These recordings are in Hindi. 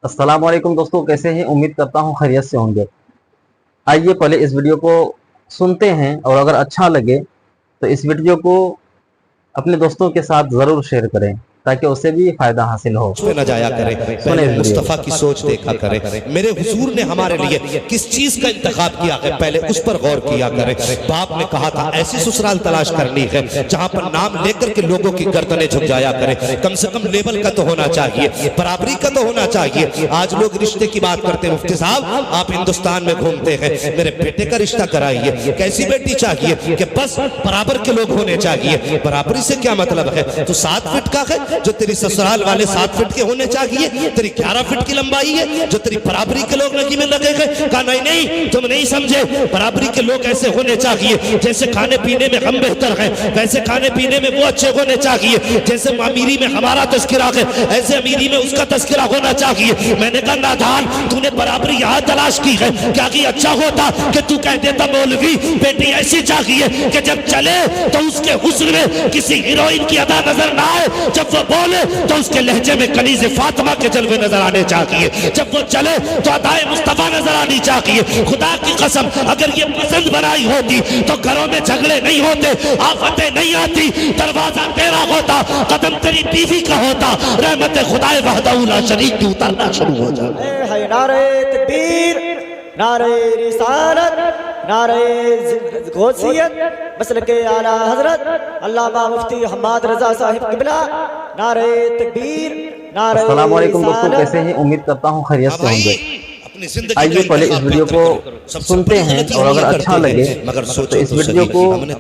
अस्सलाम वालेकुम दोस्तों, कैसे हैं? उम्मीद करता हूँ खैरियत से होंगे। आइए पहले इस वीडियो को सुनते हैं और अगर अच्छा लगे तो इस वीडियो को अपने दोस्तों के साथ ज़रूर शेयर करें ताकि उसे भी फ़ायदा हासिल हो। पे न जाया करे, पहले मुस्तफ़ा की सोच देखा करे। मेरे हुजूर ने हमारे लिए किस चीज का इंतखाब किया है, पहले उस पर गौर किया करे। बाप ने कहा था ऐसी ससुराल तलाश करनी है जहां पर नाम लेकर के लोगों की गर्दनें झुक जाया करे। कम से कम लेवल का तो होना चाहिए, बराबरी का तो होना चाहिए। आज लोग रिश्ते की बात करते हैं, मुफ्ती साहब आप हिंदुस्तान में घूमते हैं, मेरे बेटे का रिश्ता कराइए। कैसी बेटी चाहिए कि बस बराबर के लोग होने चाहिए। बराबरी से क्या मतलब है? तो 7 फीट का है जो तेरी ससुराल वाले 7 फीट के होने चाहिए, तेरी 11 फीट की लंबाई है जो तेरी बराबरी के लोग लगी में लगे गए। कहा नहीं नहीं तुम नहीं समझे, बराबरी के लोग ऐसे होने चाहिए जैसे खाने पीने में हम बेहतर हैं वैसे खाने पीने में वो अच्छे होने चाहिए। जैसे अमीरी में हमारा तस्करा है ऐसे अमीरी में उसका तस्करा होना चाहिए। मैंने कहा नादान तूने बराबरी यहाँ तलाश की है, क्या कि अच्छा होता कि तू कह देता मौलवी बेटी ऐसी चाहिए कि जब चले तो उसके हुस्न में किसी हीरोइन की अदा नजर ना आए, जब वो बोले तो उसके लहजे में कनीज़े फातिमा के जलवे नजर आने चाहिए, जब वो चले तो अदाए मुस्तफा नजर आनी चाहिए। खुदा की कसम अगर ये पसंद बनाई होती तो घरों में झगड़े नहीं होते, आफतें नहीं आती, दरवाजा तेरा होता, कदम तेरी बीवी का होता, रहमत खुदाए वहदहू ला शरीक की उतरना शुरू हो जाए। नारे तकबीर, नारे रिसालत, नारे गौसियत, मसलके आला हजरत अल्लामा मुफ्ती हम्माद रजा साहिब किबला। नारे तकबीर, नारे अस्सलाम वालेकुम दोस्तों, कैसे हैं? उम्मीद करता हूँ खैरियत से होंगे। आइए पहले इस वीडियो को सुनते हैं और अगर अच्छा लगे तो इस वीडियो को अपने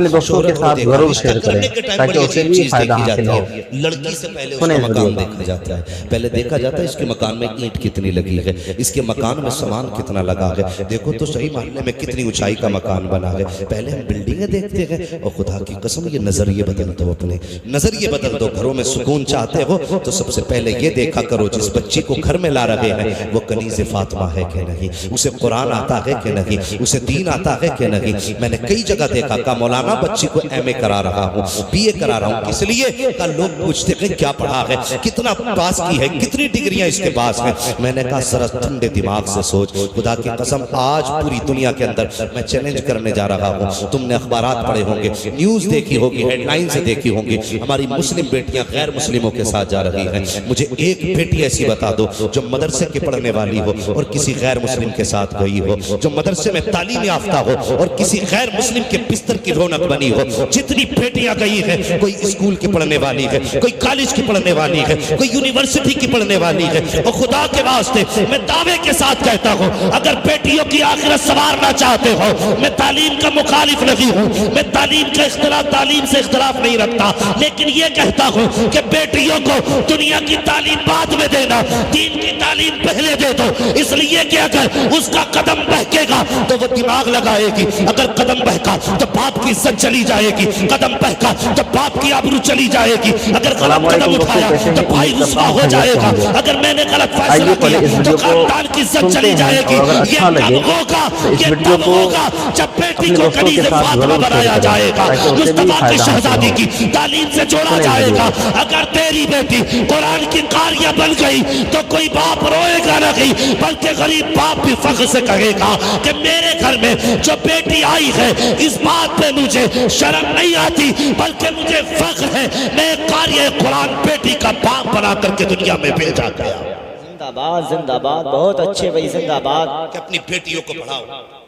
दोस्तों के साथ जरूर शेयर करें ताकि उसे भी फायदा हासिल हो। लड़की से पहले उसका मकान देखा जाता है, पहले देखा जाता है इसके मकान में ईंट कितनी लगी है, इसके मकान में सामान कितना लगा है, देखो तो सही मायने में कितनी ऊंचाई का मकान बना है। पहले हम बिल्डिंगें देखते हैं और खुदा की कसम ये नजरिए बदल दो, अपने नजरिए बदल दो। घरों में सुकून चाहते हो तो सबसे पहले ये देखा करो जिस बच्ची को घर में ला रहे हैं वो कनीज़ फातिमा है कि नहीं, उसे कुरान आता है कि नहीं, उसे दीन आता है कि नहीं। मैंने कई जगह देखा का मौलाना बच्ची को एमए करा रहा हूँ, बीए करा रहा हूँ, इसलिए का लोग पूछते हैं क्या पढ़ा है, कितना पास की है, कितनी डिग्रियां इसके पास है। मैंने कहा जरा ठंडे दिमाग से सोच, खुदा की कसम आज पूरी दुनिया के अंदर मैं चैलेंज करने जा रहा हूँ। तुमने अखबारात पढ़े होंगे, न्यूज देखी होगी, हेडलाइन से देखी होंगी, हमारी मुस्लिम बेटियां गैर मुस्लिमों के साथ जा रही हैं। मुझे एक बेटी ऐसी बता दो जो मदरसे की पढ़ने वाली हो और किसी गैर मुस्लिम के साथ गई हो, जो मदरसे में तालीम याफ्ता हो और किसी गैर मुस्लिम के बिस्तर की रौनक बनी हो। जितनी बेटियां गई हैं, कोई स्कूल की पढ़ने वाली है, कोई कॉलेज की पढ़ने वाली है, कोई यूनिवर्सिटी की पढ़ने वाली है। और खुदा के वास्ते मैं दावे के साथ कहता हूं अगर बेटियों की आखिरत संवारना चाहते हो, मैं तालीम का मुखालिफ नहीं हूं, मैं तालीम का इख्तिलाफ तालीम से इख्तिलाफ नहीं रखता, लेकिन ये कहता हूं कि बेटियों को दुनिया की तालीम बाद में देना, दीन की तालीम पहले दे दो। इसलिए कि अगर उसका कदम बहकेगा तो वो दिमाग लगाएगी, अगर कदम बहका तो बाप की इज्जत चली जाएगी, कदम बहका तो बाप की आबरू चली जाएगी, अगर गलत कदम उठाया तो भाई रुसवा हो जाएगा, अगर मैंने गलत फैसला किया तो खानदान की इज्जत चली जाएगी। ये तब होगा, ये तब होगा जब बेटी को कनीज़े फातिमा बनाया जाएगा, मुस्तफा की शहजादी की तालीम से जोड़ा जाएगा। अगर तेरी बेटी कुरान की कारिया बन गई तो कोई बाप रोएगा नहीं, बल्कि गरीब बाप भी फख्र से कहेगा कि मेरे घर में जो बेटी आई है इस बात पे मुझे शर्म नहीं आती बल्कि मुझे फख्र है, मैं कार्य कुरान बेटी का बाप बना करके दुनिया में भेजा गया। जिंदाबाद जिंदाबाद, बहुत अच्छे भाई, जिंदाबाद। कि अपनी बेटियों को पढ़ाओ।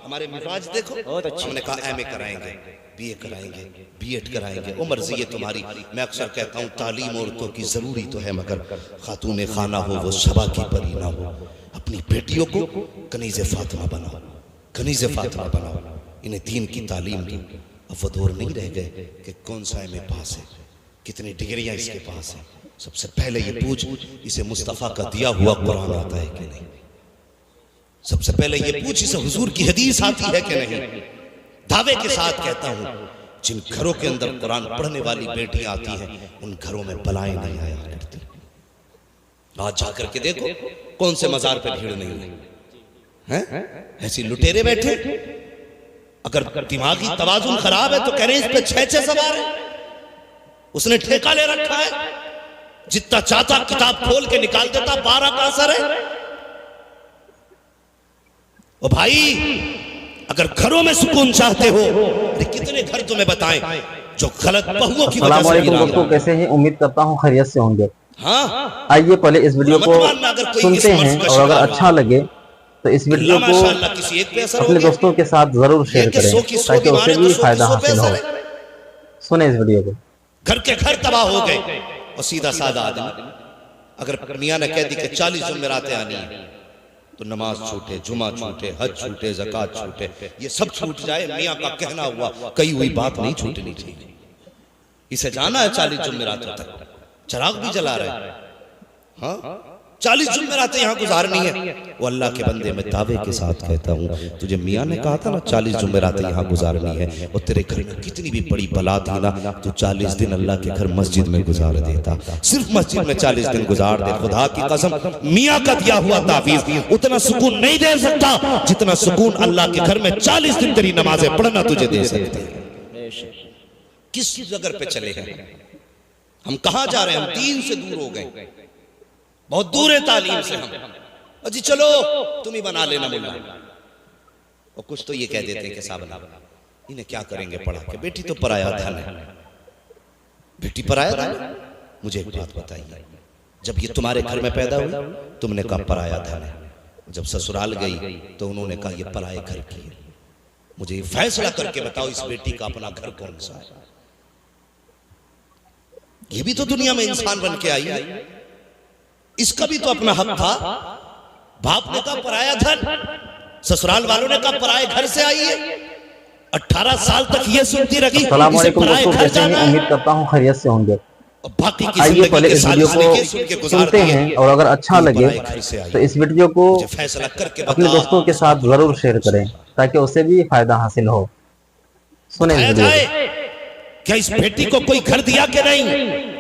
हमारे मिजाज देखो, बहुत अच्छे। हमने कहा एमए कराएंगे, बीए कराएंगे, बीएड कराएंगे, वो मर्जी है तुम्हारी। मैं अक्सर कहता हूँ तालीम औरतों की जरूरी तो है मगर खातून खाना हो वो सबा की परी ना हो। अपनी बेटियों को कनीज़े फातिमा बनाओ, कनीज़े फातिमा बनाओ, इन्हें दीन की तालीम दो। अब वो दौर नहीं रह गए कि कौन सा एमए पास है, कितनी डिग्रियां इसके पास है। सबसे पहले ये पूछ इसे मुस्तफ़ा का दिया हुआ कुरान आता है कि नहीं, सबसे पहले ये पूछ इसे हुजूर की हदीस आती है कि नहीं। दावे के साथ कहता हूं जिन घरों के अंदर कुरान पढ़ने वाली बेटियां आती हैं उन घरों में बलाएं नहीं आया करती। आज जाकर के देखो कौन से मजार पे भीड़ नहीं है, ऐसी लुटेरे बैठे। अगर दिमागी तवाजुन खराब है तो कह रहे हैं इस पे 6 सवार है, उसने ठेका ले रखा है। जितना चाहता किताब खोल के निकाल देता, 12 का असर है। ओ भाई, अगर घरों में सुकून चाहते हो, अरे कितने घर तुम्हें बताएं जो गलत बहुओं की वजह से गिरा। दोस्तों, कैसे हैं? उम्मीद करता हूँ खैरियत से होंगे। हाँ, आइए पहले इस वीडियो को सुनते हैं और अगर अच्छा लगे तो इस वीडियो को अपने दोस्तों के साथ जरूर शेयर करें ताकि उसे भी फायदा हासिल हो। सुने इस वीडियो को। घर के घर तबाह हो गए और सीधा साधा आदमी अगर मियां ने कह दी कि 40 जुमेरातें आनी है तो नमाज छूटे, जुमा छूटे, हज छूटे, ज़कात छूटे, ये सब छूट जाए। मियां का कहना हुआ, कही हुई बात नहीं छूटनी चाहिए। इसे जाना है 40 जुमेरातों तक, चिराग भी जला रहे हैं। हाँ, 40 जुमेरातें यहाँ गुजारनी है। वो अल्लाह के बंदे, मैं दावे के साथ कहता हूँ, तुझे मियाँ ने कहा था ना 40 जुमेरातें यहाँ गुजारनी है, और तेरे घर में कितनी भी बड़ी बला थी ना, तो 40 दिन अल्लाह के घर मस्जिद में गुजार देता। सिर्फ मस्जिद में 40 दिन गुजार दे, खुदा की कसम मियाँ का दिया हुआ तावीज़ उतना सुकून नहीं दे सकता जितना सुकून अल्लाह के घर में 40 दिन तेरी नमाजें पढ़ना तुझे दे सकते हैं। किस जगह पे चले हैं हम? कहाँ जा रहे हैं? हम दीन से दूर हो गए, बहुत दूर है तालीम से हम। अजी चलो तुम ही बना लेना मुल्ला। और कुछ तो ये कह देते हैं कि साहब इन्हें क्या करेंगे पढ़ा के, बेटी तो पराया धन है। बेटी पराया धन? मुझे एक बात बताइए, जब ये तुम्हारे घर में पैदा हुई तुमने कहा पराया धन है, जब ससुराल गई तो उन्होंने कहा ये पराए घर की है। मुझे ये फैसला करके बताओ इस बेटी का अपना घर कौन सा है? ये भी तो दुनिया में इंसान बन के आई है, इसका भी तो अपना हक था। बाप ने कहा पराया धन, ससुराल वालों ने कहा पराए घर से आई है। 18 साल तक ये सुनती रही इसे पराए घर जाना है। उम्मीद करता हूँ खैरियत से होंगे। बाकी की आइए पहले इस वीडियो को सुनते हैं और अगर अच्छा लगे तो इस वीडियो को फैसला करके अपने दोस्तों के साथ जरूर शेयर करें ताकि उसे भी फायदा हासिल हो। सुने इस वीडियो को। क्या इस बेटी को कोई घर दिया कि नहीं?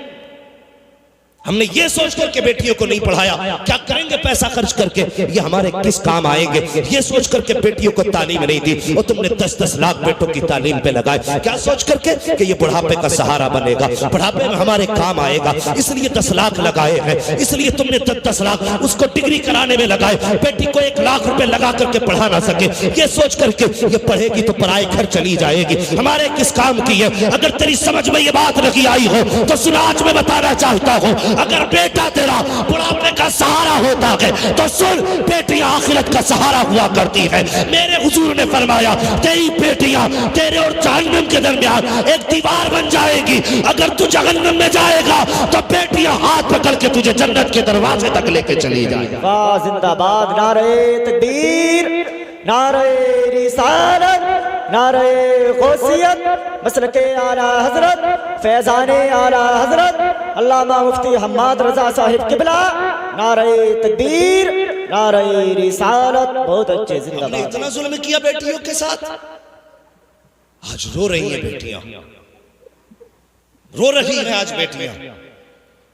हमने ये सोच करके बेटियों को नहीं पढ़ाया, क्या करेंगे पैसा खर्च करके, ये हमारे किस काम आएंगे, ये सोच करके बेटियों को तालीम नहीं दी। और तुमने 10-10 लाख बेटों की तालीम पे लगाए, क्या सोच करके कि ये बुढ़ापे का सहारा बनेगा, बुढ़ापे में हमारे काम आएगा, इसलिए 10 लाख लगाए हैं। इसलिए तुमने 10 लाख उसको डिग्री कराने में लगाए, बेटी को 1 लाख रुपए लगा करके पढ़ा ना सके, ये सोच करके ये पढ़ेगी तो पराए घर चली जाएगी, हमारे किस काम की है। अगर तेरी समझ में ये बात नहीं आई हो तो सुना, आज मैं बताना चाहता हूँ, अगर बेटा तेरा बुढ़ापे का सहारा होता है तो सुन, बेटी आखिरत का सहारा हुआ करती है। मेरे हुजूर ने फरमाया, तेरी बेटियां तेरे और जहन्नम के दरमियान एक दीवार बन जाएगी। अगर तू जहन्नम में जाएगा तो बेटियां हाथ पकड़ के तुझे जन्नत के दरवाजे तक लेके चली जाएगी। वाह जिंदाबाद, नारे तकबीर, नारे रिसालत, नारे गौसियत, मसलके आला हजरत, फैजाने आला हजरत अल्लामा मुफ्ती हम्माद रजा साहिब किबला, नारे तकबीर, नारे रिसालत। बहुत अच्छे, हमने जिंदाबाद। इतना जुल्म किया बेटियों के साथ, आज रो रही हैं बेटियां, रो रही हैं आज बेटियां।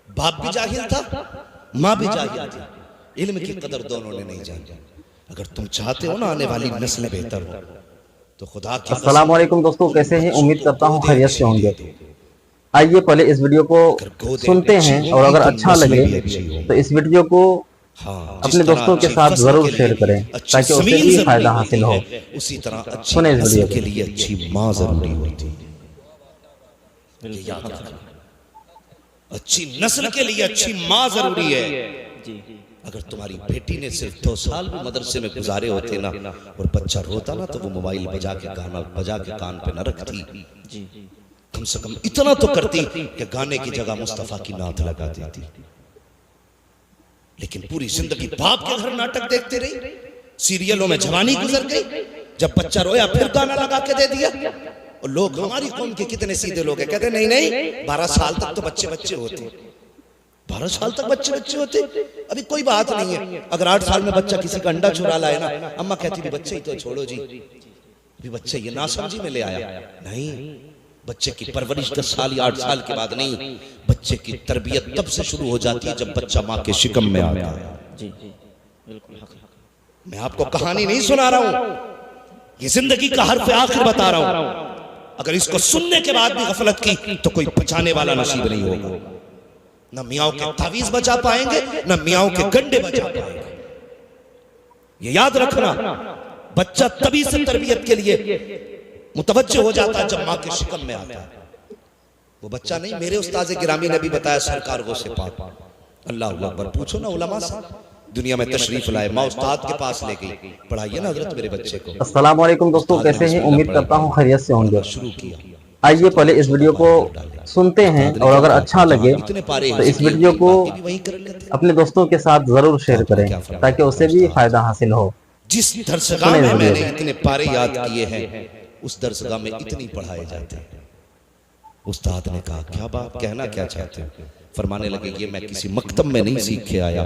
बाप भी जाहिल था, माँ भी जाहिल थी, इल्म की कदर दोनों ने नहीं जानी। अगर तुम चाहते हो ना आने वाली नस्लें बेहतर हो तो खुदा की अस्सलाम वालेकुम दोस्तों, कैसे हैं? उम्मीद करता हूँ खैरियत से होंगे। आइए पहले इस वीडियो को सुनते हैं और अगर अच्छा लगे तो इस वीडियो को अपने दोस्तों के साथ जरूर शेयर करें ताकि उसे भी फायदा हासिल हो। उसी तरह सुने इस वीडियो के लिए अच्छी माँ जरूरी होती है, याद रखना। अच्छी नस्ल के लिए अच्छी माँ जरूरी है। अगर तुम्हारी बेटी ने सिर्फ 2 साल भी मदरसे में गुजारे होते ना और बच्चा रोता ना तो वो मोबाइल बजा के गाना बजा के कान पे न रखती, कम से कम इतना तो करती कि गाने की जगह मुस्तफा की नात लगा देती। लेकिन पूरी जिंदगी बाप के घर नाटक देखते रही, सीरियलों में जवानी गुजर गई, जब बच्चा रोया फिर गाना लगा के दे दिया। और लोग, हमारी कौम के कितने सीधे लोग हैं, कहते नहीं नहीं 12 साल तक तो बच्चे बच्चे होते, 12 साल तक बच्चे बच्चे होते, अभी कोई बात नहीं है। अगर 8 साल में बच्चा किसी का अंडा चुरा लाए ना, अम्मा कहती भी बच्चे ही तो छोड़ो जी, अभी बच्चे ये नासमझी में ले आया। नहीं, बच्चे की परवरिश 10 साल या 8 साल के बाद नहीं, बच्चे की तरबियत तब से शुरू हो जाती है जब बच्चा माँ के शिकम में आता है। मैं आपको कहानी नहीं सुना रहा हूं, ये जिंदगी का हर्फ आखिर बता रहा हूं। अगर इसको सुनने के बाद भी गफलत की तो कोई बचाने वाला नसीब नहीं होगा। न मियाओं के तावीज बचा पाएंगे, न मियाओं के गंडे बचा पाएंगे। ये याद रखना, बच्चा तभी से तरबियत के लिए मुतवज्जो हो जाता है जब मां के शिकम में आता है। वो बच्चा नहीं, मेरे उस्ताद गिरामी ने भी बताया, सरकार वो से पाक, अल्लाह अकबर। पूछो ना उलमा से, दुनिया में तशरीफ लाए, माँ उस्ताद के पास ले गई, पढ़ाइए ना हजरत मेरे बच्चे को। अस्सलाम वालेकुम दोस्तों, कैसे हैं? उम्मीद करता हूँ खैरियत से होंगे। शुरू किया, आइए पहले इस वीडियो को सुनते हैं और अगर अच्छा लगे तो इस वीडियो को अपने दोस्तों के साथ जरूर शेयर करें ताकि उसे भी फायदा हासिल हो। जिस दरसगाह में मैंने इतने पारे याद किए हैं, उस दरसगाह में इतनी पढ़ाए जाते हैं। उस्ताद ने कहा, क्या बात, कहना क्या चाहते हो? फरमाने लगे, ये मैं किसी मकतब में नहीं सीख के आया,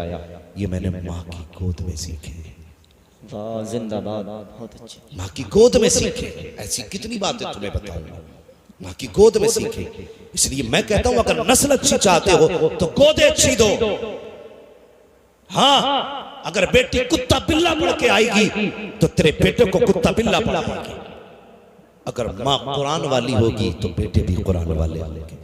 ये मैंने माँ की गोद में सीखे। वाह, जिंदाबाद, बहुत अच्छे। माँ की गोद में सीखे। ऐसी कितनी बातें तुम्हें बताऊंगा, माँ की गोद में सीखे। इसलिए मैं कहता हूं, अगर नस्ल अच्छी चाहते हो तो गोदे अच्छी दो। हाँ, अगर बेटी कुत्ता बिल्ला पढ़ के आएगी तो तेरे बेटे को कुत्ता बिल्ला पढ़ाएगी। अगर माँ कुरान वाली होगी तो बेटे भी कुरान वाले होंगे।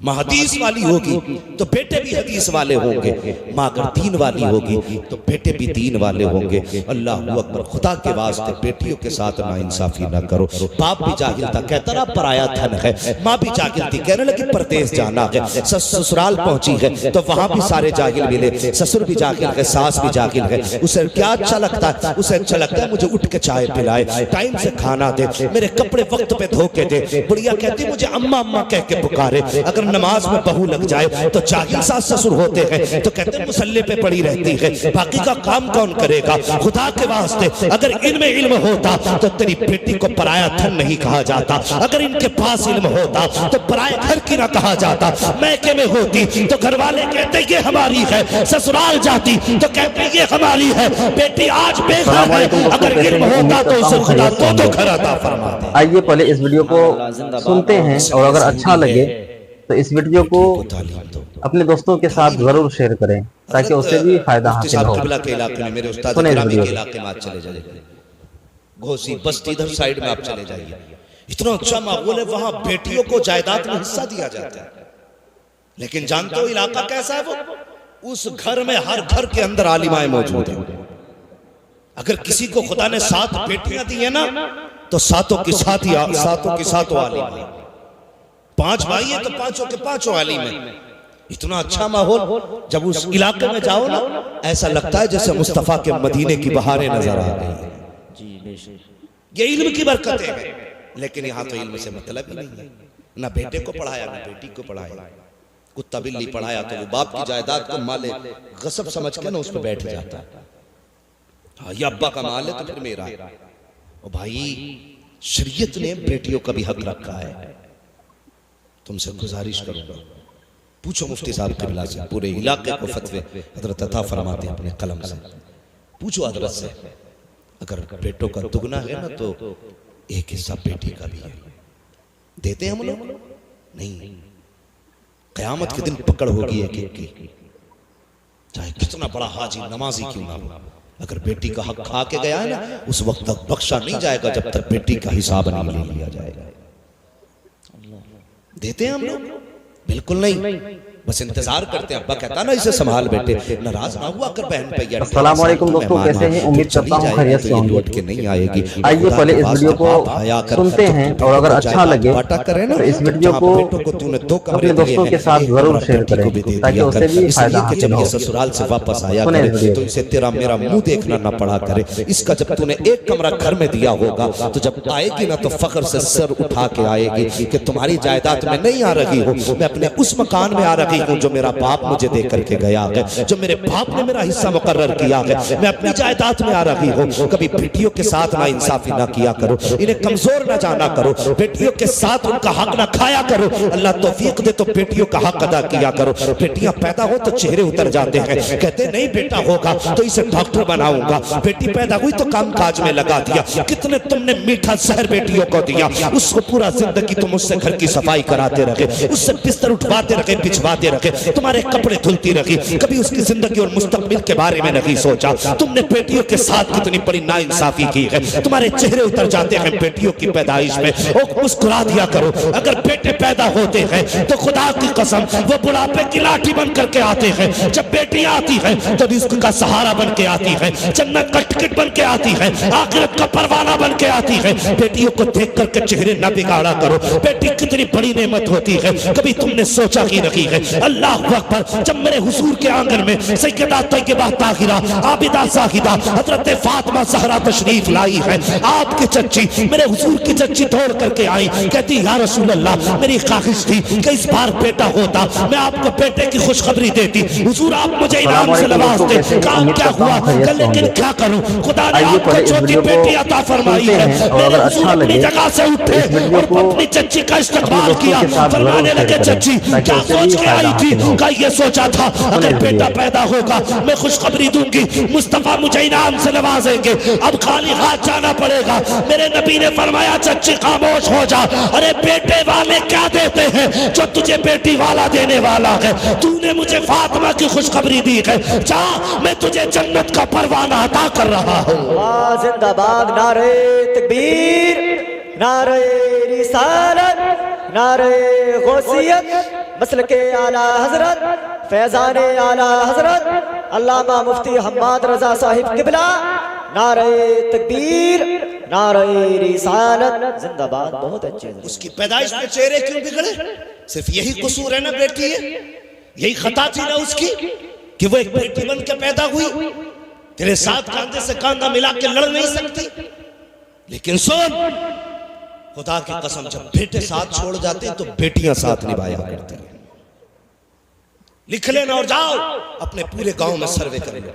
माँ हदीस वाली होगी तो बेटे भी हदीस वाले होंगे। माँ अगर दीन वाली होगी तो बेटे भी दीन वाले होंगे। अल्लाह अकबर। खुदा के वास्ते बेटियों के साथ नाइंसाफी ना करो। बाप भी जाहिल था, कहता रहा पराया धन है। माँ भी जाहिल थी, कहने लगी परदेश जाना है। ससुराल पहुंची है तो वहां भी सारे जाहिल मिले। ससुर भी जाहिल है, सास भी जाहिल है। उसे क्या अच्छा लगता है? उसे अच्छा लगता है मुझे उठ के चाय पिलाए, टाइम से खाना दे, मेरे कपड़े वक्त पे धो के दे। बुढ़िया कहती मुझे अम्मा अम्मा कह के पुकारे। अगर नमाज में बहू लग जाए तो जाहिल सास ससुर होते हैं तो कहते हैं मुसल्ले पे पड़ी रहती है, बाकी का काम कौन करेगा? खुदा के वास्ते अगर इनमें इल्म होता तो तेरी बेटी को पराया धन नहीं कहा जाता। अगर इनके पास इल्म होता तो पराए घर की ना कहा जाता। मैके में होती तो घर वाले कहते ये हमारी है, ससुराल जाती तो कहते ये हमारी है। बेटी आज बेघर है, अगर इल्म होता तो उसे खुदा दो घर अता फरमाता। आइए पहले इस वीडियो को सुनते हैं और अगर अच्छा लगे तो इस वीडियो को अपने दोस्तों के साथ जरूर शेयर करें ताकि उसे भी फायदा हासिल हो। के इलाके में, मेरे उस्ताद गिरामी के इलाके में आप चले जाइए, घोसी बस्ती इधर साइड में आप चले जाइए। इतना अच्छा माहौल है, वहां बेटियों को जायदाद में हिस्सा दिया जाता है। लेकिन जानते हो इलाका कैसा है? वो उस घर में हर घर के अंदर आलिमाएं मौजूद है। अगर किसी को खुदा ने 7 बेटियां दी है ना तो सातों की सातों आलिम। 5 भाई है तो पांचों के पांचों आलिम है। इतना अच्छा माहौल, जब उस इलाके में जाओ ना ऐसा लगता है जैसे मुस्तफा के मदीने की बहारें नजर आ गई है। ये इल्म की बरकतें हैं। लेकिन यहाँ तो इल्म से मतलब ही नहीं है। ना बेटे को पढ़ाया ना बेटी को पढ़ाया। कुत्ता बिल्ली पढ़ाया तो वो बाप की जायदाद को माले गसब समझ के ना उस पर बैठ जाता है। हाँ, ये अब्बा का माल है तो फिर मेरा। ओ भाई, शरीयत ने बेटियों का भी हक रखा है। तुमसे गुजारिश करूंगा, पूछो मुफ्ती साहब किबला से, पूरे इलाके को फतवे हजरत अता फरमाते हैं अपने कलम से। पूछो हजरत से, अगर बेटों का दुगना है ना तो एक हिस्सा बेटी का भी है। देते हैं हम लोग? नहीं। कयामत के दिन पकड़ होगी एक एक की, चाहे कितना बड़ा हाजी नमाजी क्यों ना हो। अगर बेटी का हक खा के गया है ना, उस वक्त तक बख्शा नहीं जाएगा जब तक बेटी का हिसाब नहीं ले लिया जाएगा। देते हैं हम लोग? बिल्कुल नहीं। बस इंतजार करते हैं। अब्बा कहता ना इसे संभाल बेटे, नाराज ना हुआ कर बहन पे। अस्सलाम वालेकुम दोस्तों, कैसे हैं? उम्मीद करता हूँ खैरियत से होंगे। लौट के नहीं आएगी। आइए पहले इस वीडियो को सुनते हैं और अगर अच्छा लगे तो इस वीडियो को अपने दोस्तों के साथ जरूर शेयर करें ताकि उसे भी फायदा हासिल हो। ससुराल से वापस आया तो इसे तेरा मेरा मुंह देखना ना पड़ा करे। इसका जब तूने एक कमरा घर में दिया होगा तो जब आएगी ना तो फख्र से सर उठा के आएगी कि तुम्हारी जायदाद में नहीं आ रही हूँ, मैं अपने उस मकान में आ रही हूँ जो मेरा बाप मुझे दे करके गया है, जो मेरे बाप ने मेरा हिस्सा मुकर्रर किया है। मैं अपनी जायदाद में आ रही हूँ। कभी बेटियों के साथ ना इंसाफी ना किया करो, इन्हें कमजोर ना जाना करो, बेटियों के साथ उनका हक ना खाया करो। अल्लाह तौफीक दे तो बेटियों का हक अदा किया करो। बेटियां पैदा हो तो चेहरे उतर जाते हैं, कहते नहीं बेटा होगा तो इसे डॉक्टर बनाऊंगा। बेटी पैदा हुई तो काम काज में लगा दिया। कितने तुमने मीठा जहर बेटियों को दिया, उसको पूरा जिंदगी तुम उससे घर की सफाई कराते रहे, उससे बिस्तर उठवाते रहे, बिछवाते नहलाते रखे, तुम्हारे कपड़े धुलती रखी, कभी उसकी जिंदगी और मुस्तकबिल के बारे में नहीं सोचा। तुमने बेटियों के साथ कितनी बड़ी नाइंसाफी की है। तुम्हारे चेहरे उतर जाते हैं बेटियों की पैदाइश में, और मुस्कुरा दिया करो। अगर बेटे पैदा होते हैं तो खुदा की कसम वो बुढ़ापे की लाठी बन करके आते हैं। जब बेटियां आती हैं तो रिस्क का सहारा बन के आती है, जन्नत का टिकट बन के आती है, आखिरत का परवाना बन के आती है। बेटियों को देख करके चेहरे न बिगाड़ा करो। बेटी कितनी बड़ी नेमत होती है, कभी तुमने सोचा ही नहीं है। अल्लाह अकबर। जब मेरे हुजूर के आंगन में सैयदा तैयबा ताहिरा आबिदा साहिदा हजरत फातिमा ज़हरा तशरीफ लाई है, आपकी चच्ची मेरे हुजूर की चच्ची दौड़ करके आई, कहती या रसूल अल्लाह, मेरी ख्वाहिश थी कि इस बार बेटा होता, मैं आपको बेटे की खुशखबरी देती। हुजूर आप मुझे इनाम से नवाजते। काम क्या हुआ, लेकिन क्या करूं, खुदा ने आपको छोटी बेटी अता फरमाई है। मेरे हुजूर अपनी जगह से उठे और अपनी चच्ची का इस्तकबाल किया, फरमाने लगे चच्ची क्या सोच के आई थी? का ये सोचा था अगर बेटा पैदा होगा मैं खुशखबरी दूंगी, मुस्तफा मुझे इनाम से नवाजेंगे, अब खाली हाथ जाना पड़ेगा। मेरे नबी ने फरमाया चच्ची खामोश हो जा, अरे बेटे वाले क्या देते हैं जो तुझे बेटी वाला देने वाला है? तूने मुझे फातिमा की खुशखबरी दी है, जा मैं तुझे जन्नत का परवाना अता कर रहा हूँ। जिंदाबाद, नारे तकबीर, नारे रिसालत, नारे गौसियत, मसलके आला हजरत, फैजाने आला हजरत अल्लामा मुफ्ती हम्माद रजा साहिब किबला, नारे तकबीर, नारे रिसालत, जिंदाबाद। बहुत अच्छे। उसकी पैदाइश में चेहरे क्यों बिगड़े? सिर्फ यही कसूर है ना बेटी है, यही खता थी ना उसकी कि वो एक बेटी बन के पैदा हुई। तेरे साथ कांधे से कांधा मिला के लड़ नहीं सकती। लेकिन सुन, खुदा की कसम, जब बेटे साथ छोड़ जाते हैं तो बेटियां साथ निभाया करती हैं। लिख लेना और जाओ अपने पूरे गांव में सर्वे कर लो।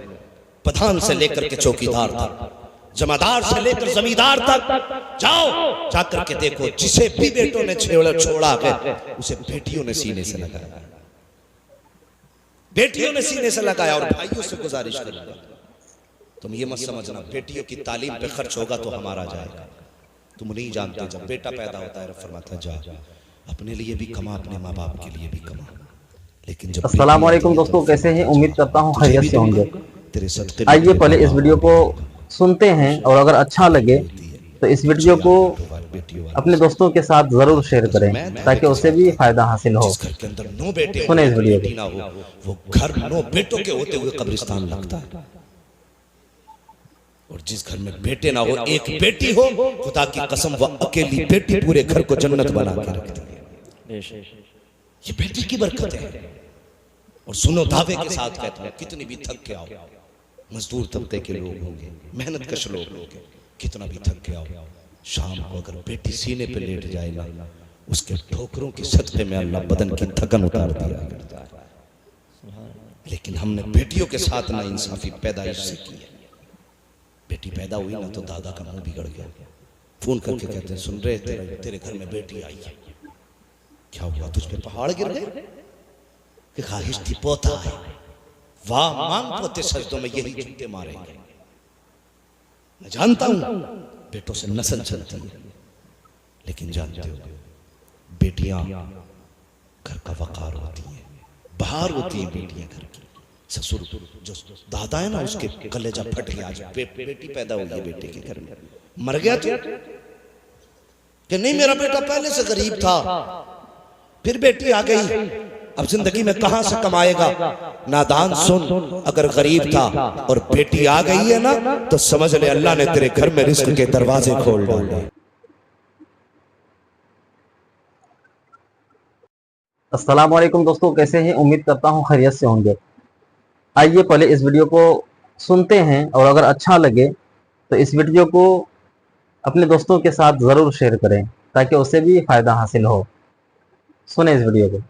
प्रधान से लेकर के चौकीदार तक, जमादार से लेकर जमींदार तक जाओ, जाकर के देखो जिसे भी बेटों ने छोड़ा है उसे बेटियों ने सीने से लगाया, बेटियों ने सीने से लगाया। और भाइयों से गुजारिश करूंगा, तुम ये मत समझना बेटियों की तालीम पे खर्च होगा तो हमारा जाएगा। तुम नहीं जानते, जब बेटा पैदा होता है रब फरमाता है जा अपने लिए भी कमा, अपने माँ बाप के लिए भी कमा। लेकिन जब अस्सलाम वालेकुम दोस्तों, कैसे हैं? उम्मीद करता हूँ खैरियत से होंगे। तेरे सदके आइए पहले इस वीडियो को सुनते हैं, और अगर अच्छा लगे तो इस वीडियो को अपने दोस्तों के साथ जरूर शेयर करें ताकि उसे भी फायदा हासिल हो। जिस घर के अंदर 9 बेटे सुने इस वीडियो बेटी ना हो, वो घर 9 बेटों के होते हुए कब्रिस्तान लगता है। और जिस घर में बेटे ना हो, एक बेटी हो, खुदा की कसम वो अकेली बेटी पूरे घर को जन्नत बना के रखती है। ये बेटी की बरकत है। और सुनो, दावे के साथ कहता हूं, कितनी भी थक के आओ, मजदूर तबके के लोग होंगे, मेहनत कश लोग होंगे, कितना भी थक के आओ, शाम को अगर बेटी सीने पे लेट जाए ना, उसके ठोकरों के सदके में अल्लाह बदन की थकन उतार दिया करता है। लेकिन हमने बेटियों के साथ ना इंसाफी पैदाइश से की है। बेटी पैदा हुई ना तो दादा का मुंह बिगड़ गया, फोन करके कहते हैं सुन रहे तेरे घर में बेटी आई है, क्या हुआ, तुझ पे पहाड़ गिर गए? कि ख्वाहिश थी पोता है, वाह मांग पोते सजदों में यही झूठे मारेंगे। मैं जानता हूं बेटों से नस्ल चलती है, लेकिन जानते हो बेटियां घर का वकार होती हैं, बाहर होती हैं बेटियां घर की। ससुर जो दादा है ना, उसके कलेजा फट गया, आज बेटी पैदा हुई है बेटे के घर में, मर गया तो कि नहीं मेरा बेटा पहले से गरीब था, फिर बेटी आ गई, अब जिंदगी में कहां से कमाएगा? नादान सुन, अगर गरीब था और बेटी आ गई है ना, तो समझ ले अल्लाह ने तेरे घर में रिस्क के दरवाजे खोल डाले। अस्सलाम वालेकुम दोस्तों, कैसे हैं? उम्मीद करता हूँ खैरियत से होंगे। आइए पहले इस वीडियो को सुनते हैं, और अगर अच्छा लगे तो इस वीडियो को अपने दोस्तों के साथ ज़रूर शेयर करें ताकि उसे भी फ़ायदा हासिल हो। सुने इस वीडियो को।